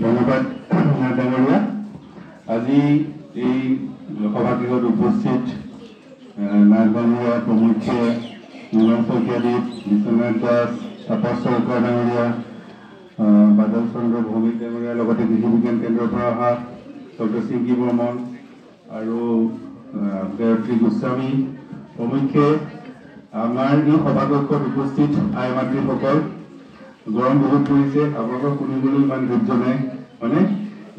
ধন্যবাদ ডাঙৰীয়া। আজি এই সভাগৃহত উপস্থিত নাগবামীয়া প্ৰমুখ্যে নীলম শইকীয়াদেৱ, বিশ্বনাথ দাস, তাপস চৰকাৰ ডাঙৰীয়া, বাদল চন্দ্ৰ ভৌমিক ডাঙৰীয়াৰ লগতে কৃষি বিজ্ঞান কেন্দ্ৰৰ পৰা অহা ডক্টৰ চিংকি বৰ্মন আৰু গায়ত্ৰী গোস্বামী প্ৰমুখ্যে আমাৰ এই সভাকক্ষত উপস্থিত আই মাতৃসকল। গৰম বহুত পৰিছে, আপোনালোকক শুনিবলৈ ইমান ধৈৰ্য নাই মানে,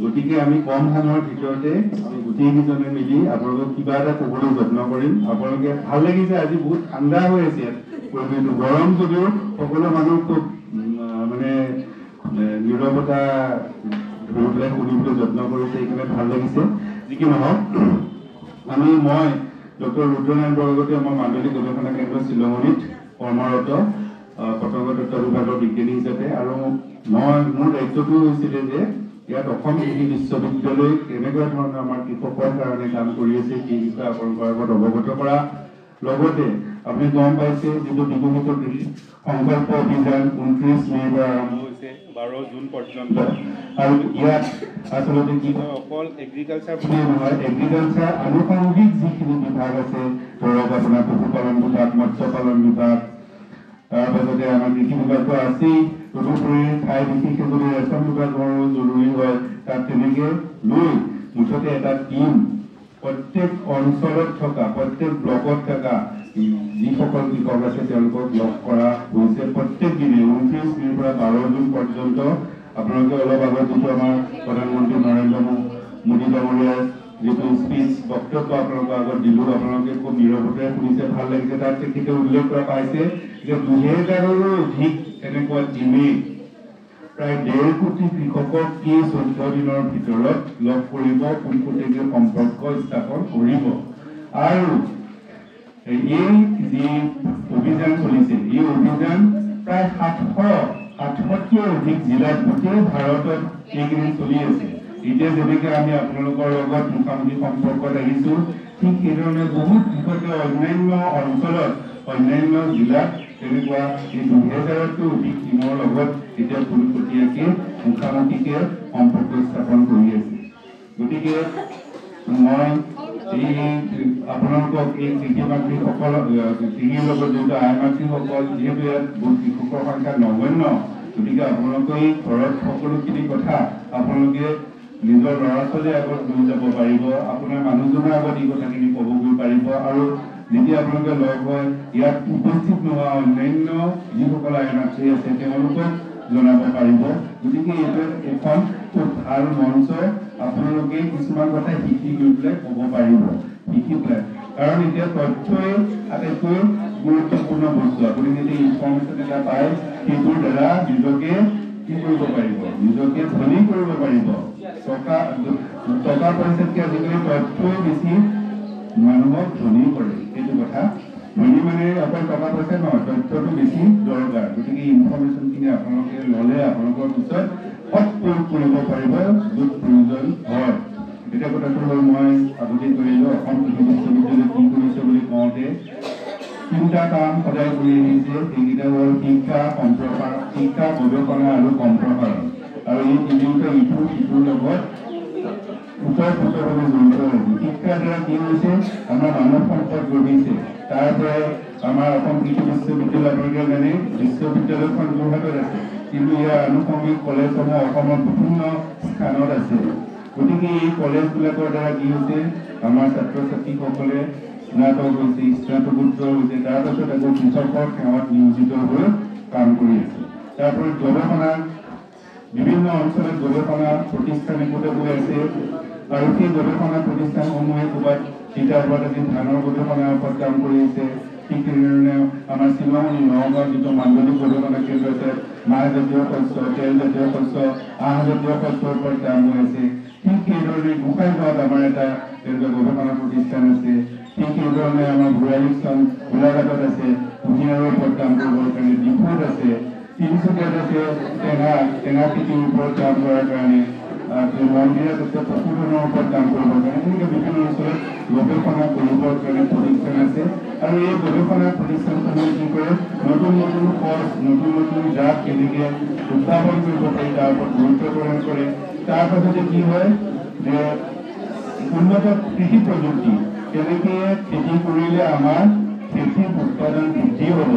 গতিকে আমি কম সময়ৰ ভিতৰতে আমি গোটেইকেইজনে মিলি আপোনালোকক কিবা এটা ক'বলৈ যত্ন কৰিম। আপোনালোকে ভাল লাগিছে, আজি বহুত ঠাণ্ডা হৈ আছে ইয়াত পৰিৱেশটো, গৰম যদিও সকলো মানুহ খুব মানে নীৰৱতা ধৰি পেলাই শুনিবলৈ যত্ন কৰিছে, সেইকাৰণে ভাল লাগিছে। যি কি নহওক, মই ডক্টৰ ৰুদ্ৰনাৰায়ণ বৰগোহাঁই, আমাৰ মাণ্ডলিক গৱেষণা কেন্দ্ৰ শ্বিলঙত কৰ্মৰত পতংগ তত্ত্ব বিভাগৰ বিজ্ঞানী হিচাপে, আৰু মোৰ দায়িত্বটো হৈছিলে যে ইয়াত অসম কৃষি বিশ্ববিদ্যালয় কেনেকুৱা ধৰণৰ আমাৰ কৃষকৰ কাৰণে কাম কৰি আছে সেই বিষয়ে আপোনালোকৰ আগত অৱগত কৰা। লগতে আপুনি গম পাইছে যিটো বিকশিত কৃষি সংকল্প অভিযান 29 মে'ৰ পৰা আৰম্ভ হৈছে 12 জুন পৰ্যন্ত, আৰু ইয়াত আচলতে কি হয়, অকল এগ্ৰিকালচাৰ বুলিয়ে নহয়, এগ্ৰিকালচাৰ আনুষংগিক যিখিনি বিভাগ আছে, ধৰক আপোনাৰ পশুপালন বিভাগ, মৎস্য পালন বিভাগ, তাৰপাছতে আমাৰ কৃষি বিভাগটো আছেই, তদুপৰি ঠাই বিশেষে যদি ৰেচন বিভাগৰো জৰুৰী হয়, তাত তেনেকে লৈ মুঠতে এটা টিম প্ৰত্যেক অঞ্চলত থকা, প্ৰত্যেক ব্লকত থকা যিসকল কৃষক আছে তেওঁলোকক লগ কৰা হৈছে। প্ৰত্যেক দিনে 29 মে'ৰ পৰা 12 জুন পৰ্যন্ত আপোনালোকে অলপ আগত যিটো আমাৰ প্ৰধানমন্ত্ৰী নৰেন্দ্ৰ মোদী ডাঙৰীয়াৰ যিটো স্পীচ বক্তব্য আপোনালোকৰ আগত দিলোঁ, আপোনালোকে খুব নীৰৱতাৰে শুনিছে, ভাল লাগিছে। তাত তেখেতে উল্লেখ কৰা পাইছে যে 2000ৰো অধিক এনেকুৱা টিমে প্ৰায় 1.5 কোটি কৃষকক এই 14 দিনৰ ভিতৰত লগ কৰিব, পোনপটীয়াকৈ সম্পৰ্ক স্থাপন কৰিব। আৰু এই যি অভিযান চলিছে, এই অভিযান প্ৰায় 700তকৈ অধিক জিলাত গোটেই ভাৰতত এইকেইদিন চলি আছে। এতিয়া যেনেকে আমি আপোনালোকৰ লগত মুখামুখি সম্পৰ্কত আহিছো, ঠিক সেইধৰণে বহুত কৃষকে অন্যান্য অঞ্চলত, অন্যান্য জিলাত তেনেকুৱা এই 2000তকৈ অধিক টিমৰ লগত এতিয়া পোনপটীয়াকৈ মুখামুখিকে সম্পৰ্ক স্থাপন কৰি আছে। গতিকে মই আপোনালোকক এই কৃষি মাতৃসকল, কৃষিৰ লগত জড়িত আই মাতৃসকল, যিহেতু ইয়াত বহুত কৃষকৰ সংখ্যা নগণ্য, গতিকে আপোনালোকে এই ঘৰত সকলোখিনি কথা আপোনালোকে নিজৰ ল'ৰা ছোৱালীৰ আগত লৈ যাব পাৰিব, আপোনাৰ মানুহজনৰ আগত এই কথাখিনি ক'বগৈ পাৰিব, আৰু যেতিয়া আপোনালোকে লগ হয় ইয়াত উপস্থিত নোহোৱা অন্যান্য যিসকল আই মাতৃ আছে তেওঁলোকক জনাব পাৰিব। গতিকে এইটো এখন খুব ভাল মঞ্চ, আপোনালোকে কিছুমান কথা শিকি গৈ পেলাই ক'ব পাৰিব, শিকি পেলাই, কাৰণ এতিয়া তথ্যই আটাইতকৈ গুৰুত্বপূৰ্ণ বস্তু। আপুনি যদি ইনফৰ্মেশ্যন এটা পায়, সেইটোৰ দ্বাৰা নিজকে কি কৰিব পাৰিব, নিজকে ধনী কৰিব পাৰিব। টকা পইচাতকৈ আজিকালি তথ্যই বেছি মানুহক ধনী কৰে, সেইটো কথা। ধনী মানে অকল টকা পইচা নহয়, তথ্যটো বেছি দৰকাৰ। গতিকে ইনফৰ্মেশ্যনখিনি আপোনালোকে ল'লে আপোনালোকৰ পিছত সৎ প্ৰয়োগ কৰিব পাৰিব য'ত প্ৰয়োজন হয়। এতিয়া কথাটো হ'ল, মই আগতে কৰিলোঁ অসম কৃষি বিশ্ববিদ্যালয় কি কৰিছে বুলি কওঁতে 3টা কাম সদায় কৰি আহিছে। সেইকেইটা হ'ল শিক্ষা, সম্প্ৰসাৰণ, শিক্ষা, গৱেষণা আৰু সম্প্ৰসাৰণ, আৰু এই তিনিওটা ইটোৰ সিটোৰ লগত ওতঃপ্ৰোতভাৱে জড়িত হৈছে। শিক্ষাৰ দ্বাৰা কি হৈছে, আমাৰ মানৱ সম্পদ গঢ়িছে। তাৰ পৰাই আমাৰ অসম কৃষি বিশ্ববিদ্যালয়, আপোনালোকে জানে বিশ্ববিদ্যালয়খন যোৰহাটত আছে, কিন্তু ইয়াৰ আনুষংগিক কলেজসমূহ অসমৰ বিভিন্ন স্থানত আছে। গতিকে এই কলেজবিলাকৰ দ্বাৰা কি হৈছে, আমাৰ ছাত্ৰ ছাত্ৰীসকলে স্নাতক হৈছে, স্নাতকোত্তৰ হৈছে, তাৰপাছত আকৌ কৃষকৰ সেৱাত নিয়োজিত হৈ কাম কৰি আছে। তাৰপৰা গৱেষণা, বিভিন্ন অঞ্চলত গৱেষণা প্ৰতিষ্ঠান একোটা হৈ আছে, আৰু সেই গৱেষণা প্ৰতিষ্ঠানসমূহে ক'ৰবাত তিতাবৰত আজি ধানৰ গৱেষণাৰ ওপৰত কাম কৰি আছে। ঠিক তেনেধৰণে আমাৰ শ্বিলং, নগাঁৱত যিটো মাণ্ডলিক গৱেষণা কেন্দ্ৰ আছে, মাহজাতীয় শস্য, তেলজাতীয় শস্য, আহজাতীয় শস্যৰ ওপৰত কাম হৈ আছে। ঠিক সেইধৰণে গোসাইগাঁৱত আমাৰ এটা তেনেকুৱা গৱেষণা প্ৰতিষ্ঠান আছে। ঠিক সেইধৰণে আমাৰ গোলাঘাটত আছে, কুঁহিয়াৰৰ ওপৰত কাম কৰিবৰ কাৰণে ডিফুত আছে, তিনিচুকীয়াত আছে টেঙা খেতিৰ ওপৰত কাম কৰাৰ কাৰণে, মন্দিৰে যাতে পশুধনৰ ওপৰত কাম কৰিব পাৰে এনেকৈ বিভিন্ন অঞ্চলত গৱেষণা কৰিবৰ কাৰণে প্ৰতিষ্ঠান আছে আৰু এই গৱেষণা প্ৰতিষ্ঠানসমূহে কি কৰে নতুন নতুন খৰচ নতুন নতুন জাত কেনেকৈ উদ্ভাৱন কৰিব পাৰি তাৰ ওপৰত গুৰুত্ব প্ৰদান কৰে তাৰ পাছতে কি হয় যে উন্নত কৃষি প্ৰযুক্তি কেনেকৈ খেতি কৰিলে আমাৰ খেতিৰ উৎপাদন বৃদ্ধি হ'ব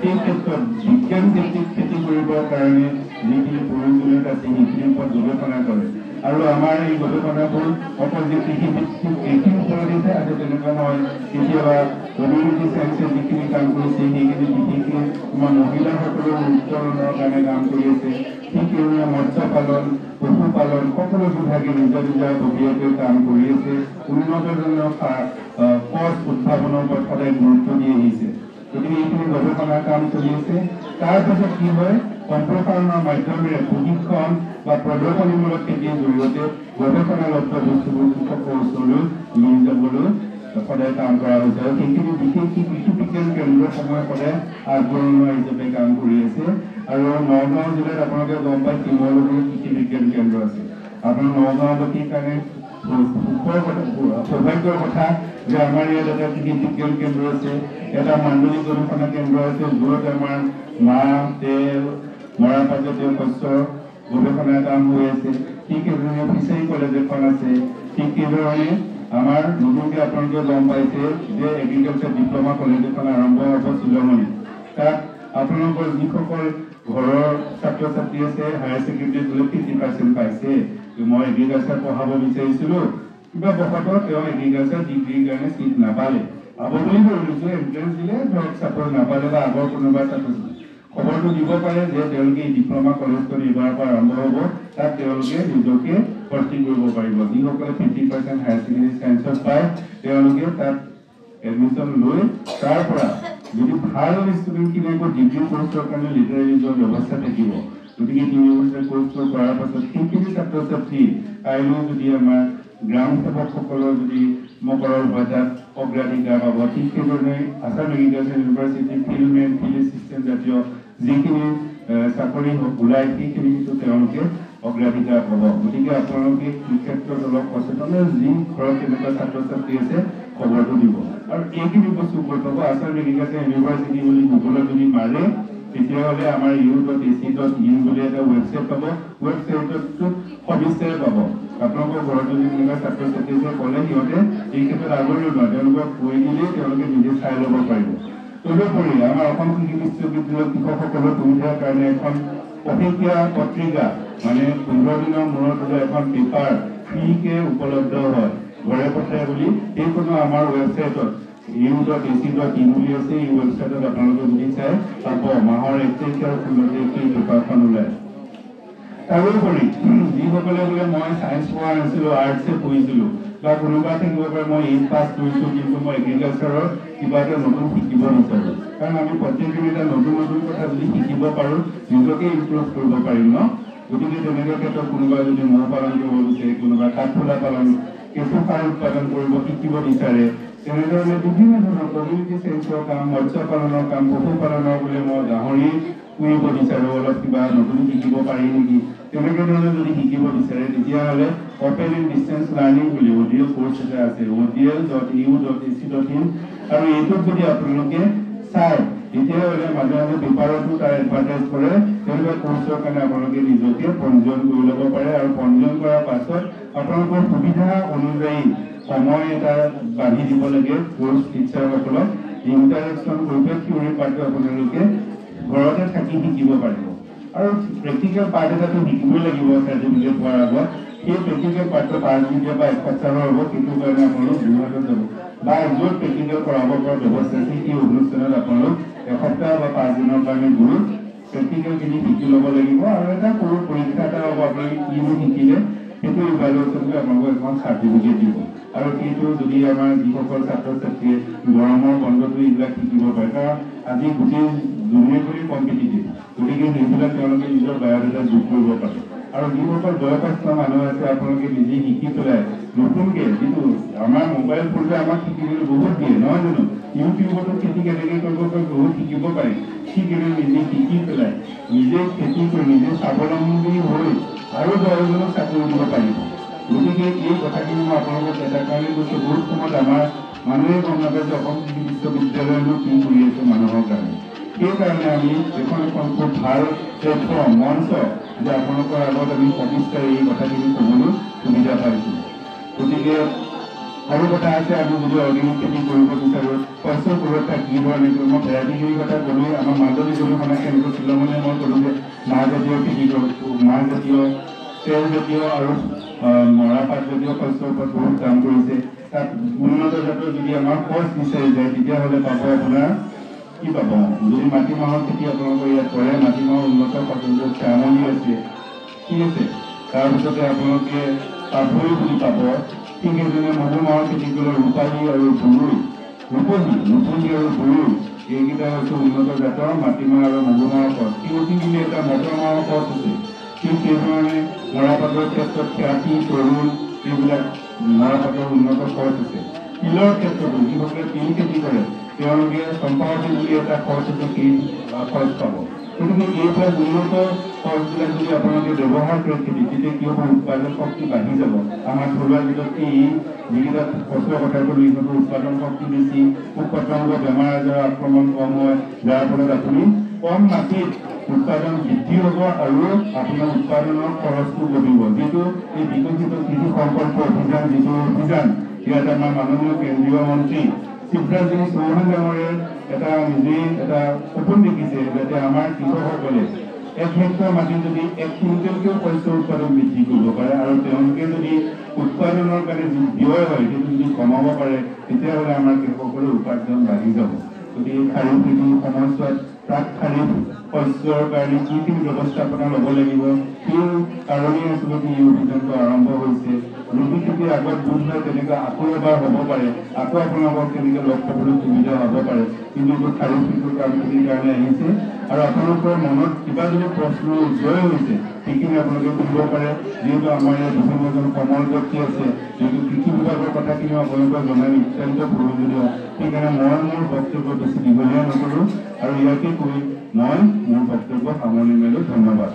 এই ক্ষেত্ৰত বিজ্ঞান ভিত্তিক খেতি কৰিবৰ কাৰণে যিখিনি প্ৰয়োজনীয়তা আছে সেইখিনিৰ ওপৰত গৱেষণা কৰে আৰু আমাৰ এই গৱেষণাবোৰ অকল যে কৃষিভিত্তিক কৃষিৰ ওপৰতে আছে তেনেকুৱা নহয় কেতিয়াবা কমিউনিটি চায়েন্সে যিখিনি কাম কৰিছে সেইখিনি বিশেষকৈ আমাৰ মহিলাসকলৰ উত্তৰণৰ কাৰণে কাম কৰি আছে ঠিক সেইদৰে মৎস্য পালন পশুপালন সকলো বিভাগে নিজা নিজা ববীয়াকৈ কাম কৰি আছে উন্নত ধৰণৰ সঁচ উদ্ভাৱনৰ ওপৰত সদায় গুৰুত্ব দি আহিছে গতিকে এইখিনি গৱেষণাৰ কাম চলি আছে তাৰপাছত কি হয় সম্প্ৰসাৰণৰ মাধ্যমেৰে প্ৰশিক্ষণ বা প্ৰদৰ্শনীমূলক খেতিৰ জৰিয়তে গৱেষণালব্ধ বস্তুবোৰ কৃষকৰ ওচৰলৈ লৈ যাবলৈ সদায় কাম কৰা হৈছে আৰু সেইখিনি বিশেষকৈ কৃষি বিজ্ঞান কেন্দ্ৰসমূহে সদায় আগবঢ়োৱা হিচাপে কাম কৰি আছে আৰু নগাঁও জিলাত আপোনালোকে গম পায় শিমলুগুৰি কৃষি বিজ্ঞান কেন্দ্ৰ আছে আপোনাৰ নগাঁওবাসীৰ কাৰণে সৌভাগ্যৰ কথা যে আমাৰ ইয়াত এটা কৃষি বিজ্ঞান কেন্দ্ৰ আছে এটা মাণ্ডলিক গৱেষণা কেন্দ্ৰ আছে য'ত আমাৰ মাহ তেল মৰাপাটজাতীয় শস্যৰ গৱেষণাৰ কাম হৈ আছে ঠিক সেইদৰে ফিচাৰী কলেজ এখন আছে ঠিক সেইদৰে আমাৰ নতুনকৈ আপোনালোকে গম পাইছে যে এগ্ৰিকালচাৰ ডিপ্ল'মা কলেজ এখন আৰম্ভ হ'ব শ্বিলঙত তাত আপোনালোকৰ যিসকল ঘৰৰ ছাত্ৰ ছাত্ৰী আছে হায়াৰ ছেকেণ্ডেৰীত বোলে 50% পাইছে মই এগ্ৰিকালচাৰ পঢ়াব বিচাৰিছিলোঁ কিবা বশতঃ তেওঁ এগ্ৰিকালচাৰ ডিগ্ৰীৰ কাৰণে চিট নাপালে পাব বুলি ধৰিছোঁ এণ্ট্ৰেঞ্চ দিলে ধৰক ছাপ'জ নাপালে বা আগৰ কোনোবা ছাত্ৰ খবৰটো দিব পাৰে যে তেওঁলোকে এই ডিপ্ল'মা কলেজখন এইবাৰৰ পৰা আৰম্ভ হ'ব তাত তেওঁলোকে নিজকে ভৰ্তি কৰিব পাৰিব যিসকলে 50% হায়াৰ ছেকেণ্ডেৰী চায়েন্সত পায় তেওঁলোকে তাত এডমিশ্যন লৈ তাৰ পৰা যদি ভাল ষ্টুডেণ্টখিনি আকৌ ডিগ্ৰী কৰ্চৰ কাৰণে লিটাৰেলি যোৱাৰ ব্যৱস্থা থাকিব গতিকে 3 বছৰ কৰ্চটো কৰাৰ পাছত সেইখিনি ছাত্ৰ ছাত্ৰী কাইলৈ যদি আমাৰ গ্ৰাম সেৱকসকলৰ যদি মকৰৰ হয় তাত অগ্ৰাধিকাৰ পাব ঠিক সেইধৰণে Assam agriculture university fieldmen field assistant জাতীয় যিখিনি চাকৰি ওলায় সেইখিনিতো তেওঁলোকে অগ্ৰাধিকাৰ পাব গতিকে আপোনালোকে এই ক্ষেত্ৰত অলপ সচেতন যি ঘৰত তেনেকুৱা ছাত্ৰ ছাত্ৰী আছে খবৰটো দিব আৰু এইখিনি বস্তু কৰি পাব আছাম এগ্ৰিকালচাৰ ইউনিভাৰ্চিটি বুলি গুগলত যদি মাৰে তেতিয়াহ'লে আমাৰ u.ac.in বুলি এটা ৱেবছাইট পাব ৱেবছাইটত সবিস্তাৰে পাব আপোনালোকৰ ঘৰত যদি তেনেকুৱা ছাত্ৰ ছাত্ৰী আছে ক'লে সিহঁতে এই ক্ষেত্ৰত আগলৈ নহয় তেওঁলোকক কৈ দিলেই তেওঁলোকে নিজে চাই ল'ব পাৰিব তদুপৰি আমাৰ অসম কৃষি বিশ্ববিদ্যালয়ৰ কৃষকসকলৰ সুবিধাৰ কাৰণে এখন পষেকীয়া পত্ৰিকা মানে 15 দিনৰ মূৰত এখন পেপাৰ ফ্ৰীকে উপলব্ধ হয় ঘৰে পঠাই বুলি সেইখনো আমাৰ ৱেবছাইটত u.ac.in বুলি আছে এই ৱেবছাইটত আপোনালোকে যদি চাই পাব মাহৰ 1 তাৰিখ আৰু 15 তাৰিখে এই পেপাৰখন ওলায় তাৰোপৰি যিসকলে বোলে মই চায়েন্স পঢ়া নাছিলোঁ আৰ্টছে পঢ়িছিলোঁ বা কোনোবা থাকিব পাৰে মই 8 পাছ কৰিছোঁ কিন্তু মই এগ্ৰিকালচাৰৰ কিবা এটা নতুন শিকিব বিচাৰোঁ কাৰণ আমি প্ৰত্যেকদিন এটা নতুন নতুন কথা যদি শিকিব পাৰোঁ নিজকে ইমপ্ৰুভ কৰিব পাৰিম ন গতিকে তেনেকুৱা ক্ষেত্ৰত কোনোবা যদি মৌ পালন কৰিব বিচাৰে কোনোবা কাঠফুলা পালন কেঁচু সাৰ উৎপাদন কৰিব শিকিব বিচাৰে তেনেধৰণে বিভিন্ন ধৰণৰ কমিউনিটি চায়েন্সৰ কাম মৎস্য পালনৰ কাম পশুপালনৰ বোলে মই গাহৰি পুহিব বিচাৰোঁ অলপ কিবা নতুন শিকিব পাৰি নেকি তেনেকৈ ধৰণে যদি শিকিব বিচাৰে তেতিয়াহ'লে অপেন এণ্ড ডিষ্টেঞ্চ লাৰ্ণিং বুলি ODL কোৰ্চ এটা আছে odl.u.ac.in আৰু এইটোত যদি আপোনালোকে চায় তেতিয়াহ'লে মাজে মাজে পেপাৰতো তাৰ এডভাৰটাইজ কৰে তেনেকুৱা কোৰ্চৰ কাৰণে আপোনালোকে নিজকে পঞ্জীয়ন কৰি ল'ব পাৰে আৰু পঞ্জীয়ন কৰাৰ পাছত আপোনালোকৰ সুবিধা অনুযায়ী সময় এটা বান্ধি দিব লাগে কোৰ্চ টিচাৰসকলক ইণ্টাৰেকশ্যন কৰিব থিয়ৰী পাৰ্টটো আপোনালোকে ঘৰতে থাকি শিকিব পাৰিব আৰু প্ৰেক্টিকেল পাৰ্ট এটাটো শিকিবই লাগিব চাৰ্টিফিকেট পোৱাৰ আগত সেই প্ৰেক্টিকেল পাৰ্টটো 5 দিন বা 1 সপ্তাহৰ হ'ব সেইটো কাৰণে আপোনালোক যোৰহাটত যাব বা য'ত প্ৰেক্টিকেল কৰাব পৰা ব্যৱস্থা আছে সেই অনুষ্ঠানত আপোনালোক 1 সপ্তাহ বা 5 দিনৰ কাৰণে গৈ প্ৰেক্টিকেলখিনি শিকি ল'ব লাগিব আৰু এটা সৰু পৰীক্ষা এটা হ'ব আপোনালোকে কিনো শিকিলে সেইটো ইভালুৱেশ্যন কৰি আপোনালোকক এখন চাৰ্টিফিকেট দিব আৰু সেইটো যদি আমাৰ যিসকল ছাত্ৰ ছাত্ৰীয়ে গৰমৰ বন্ধটো এইবিলাক শিকিব পাৰে কাৰণ আজি গোটেই দুনিয়াখনেই কম্পিটিটিভ গতিকে সেইবিলাক তেওঁলোকে নিজৰ বায়'ডাটা যোগ কৰিব পাৰে আৰু যিসকল বয়সস্থ মানুহ আছে আপোনালোকে নিজে শিকি পেলাই নতুনকৈ যিটো আমাৰ মোবাইল ফোনটোৱে আমাক শিকিবলৈ বহুত দিয়ে নহয় জানো ইউটিউবতো খেতি কেনেকৈ কৰিব পাৰি বহুত শিকিব পাৰি ঠিক নিজে শিকি পেলাই নিজে খেতি কৰি নিজে স্বাৱলম্বী হৈ আৰু 10জনক চাকৰি দিব পাৰিব। গতিকে এই কথাখিনি মই আপোনালোকক এটা কাৰণে কৈছোঁ, বহুত সময়ত আমাৰ মানুহে গম নাপায় যে অসম কৃষি বিশ্ববিদ্যালয়নো কি কৰি আছে মানুহৰ কাৰণে। সেইকাৰণে আমি এখন খুব ভাল প্লেটফৰ্ম মঞ্চ যে আপোনালোকৰ আগত আমি সবিস্তাৰে এই কথাখিনি ক'বলৈ সুবিধা পাইছোঁ। গতিকে আৰু কথা আছে, আমি যদি অৰ্গেনিক খেতি কৰিব বিচাৰোঁ, শস্যৰ সুৰক্ষা কি ধৰণে কৰিব, মই ভেৰাইটিখিনিৰ কথা ক'লোৱেই। আমাৰ মাজুলী যদি মানে কেনেকৈ শ্বিলঙলৈ মই ক'লোঁ যে মাহজাতীয় খেতি কৰোঁ, মাহজাতীয় তেলজাতীয় আৰু মৰাপাতজাতীয় শস্যৰ ওপৰত বহুত কাম কৰিছে। তাত উন্নত জাতৰ যদি আমাৰ সঁচ বিচাৰি যায় তেতিয়াহ'লে পাব আপোনাৰ কি পাব, যদি মাটিমাহৰ খেতি আপোনালোকৰ ইয়াত কৰে, মাটিমাহৰ উন্নত ফচল শ্যামলী আছে, ঠিক আছে। তাৰপিছতে আপোনালোকে পাভৈ বুলি পাব। ঠিক সেইদৰে মধুমাহৰ খেতি কৰিলে ৰূপালী আৰু বুৰুই, ৰূপহী আৰু বুৰুই, এইকেইটা হৈছে উন্নত জাতৰ মাটিমাহ আৰু মধুমাহৰ সঁচ। তিৰুতি বুলি এটা মটৰ মাহৰ সঁচ আছে। ঠিক সেইধৰণে মৰাপাতৰ ক্ষেত্ৰত খ্যাতি, তৰুণ, এইবিলাক মৰাপাতৰ উন্নত সঁচ আছে। তিলৰ ক্ষেত্ৰতো যিসকলে তিল খেতি কৰে তেওঁলোকে চম্পাৱতী বুলি এটা সঁচ আছে, সেই সঁচ পাব। গতিকে এইবিলাক উন্নত সঁচবিলাক যদি আপোনালোকে ব্যৱহাৰ কৰে খেতি, তেতিয়া কি হ'ব, উৎপাদন শক্তি বাঢ়ি যাব। আমাৰ থলুৱা ভিতৰত এই যিকেইটা ফচলৰ কথা ক'লোঁ, ইহঁতৰ উৎপাদন শক্তি বেছি, পোক পতংগ বেমাৰ আজাৰৰ আক্ৰমণ কম হয়, যাৰ ফলত আপুনি কম মাটিত উৎপাদন বৃদ্ধি হ'ব আৰু আপোনাৰ উৎপাদনৰ খৰচটো কমিব। যিটো এই বিকশিত কৃষি সংকল্প অভিযান, যিটো অভিযান ইয়াত আমাৰ মাননীয় কেন্দ্ৰীয় মন্ত্ৰী শিৱৰাজ সিং চৌহান ডাঙৰীয়াই নিজেই এটা সপোন দেখিছে, যাতে আমাৰ কৃষকসকলে 1 হেক্টৰ মাটি যদি 1 কুইণ্টেলকৈও শস্য উৎপাদন বৃদ্ধি কৰিব পাৰে আৰু তেওঁলোকে যদি উৎপাদনৰ কাৰণে যি ব্যয় হয় সেইটো যদি কমাব পাৰে, তেতিয়াহ'লে আমাৰ কৃষকসকলৰ উপাৰ্জন বাঢ়ি যাব। গতিকে খাৰিফ ঋতুৰ সময়ছোৱাত প্ৰাক খাৰিফ শস্যৰ কাৰণে কিখিনি ব্যৱস্থাপনা ল'ব লাগিব, সেই কাৰণেই আচলতে এই অভিযানটো আৰম্ভ হৈছে। ৰবি খেতিৰ আগত বোধ হয় তেনেকুৱা আকৌ এবাৰ হ'ব পাৰে, আকৌ আপোনালোকক তেনেকৈ লগ পাবলৈ সুবিধা হ'ব পাৰে, কিন্তু এইটো খাৰিফ ঋতুৰ কামখিনিৰ কাৰণে আহিছে। আৰু আপোনালোকৰ মনত কিবা যদি প্ৰশ্ন উদয় হৈছে সেইখিনি আপোনালোকে সুধিব পাৰে, যিহেতু আমাৰ ইয়াত বিভিন্নজন কমল ব্যক্তি আছে, যিহেতু কৃষি বিভাগৰ কথাখিনি আপোনালোকক জনাই নিতান্ত প্ৰয়োজনীয়। সেইকাৰণে মই মোৰ বক্তব্য বেছি দীঘলীয়া নকৰোঁ আৰু ইয়াকে কৈ মই মোৰ বক্তব্য সামৰণি মাৰিলোঁ। ধন্যবাদ।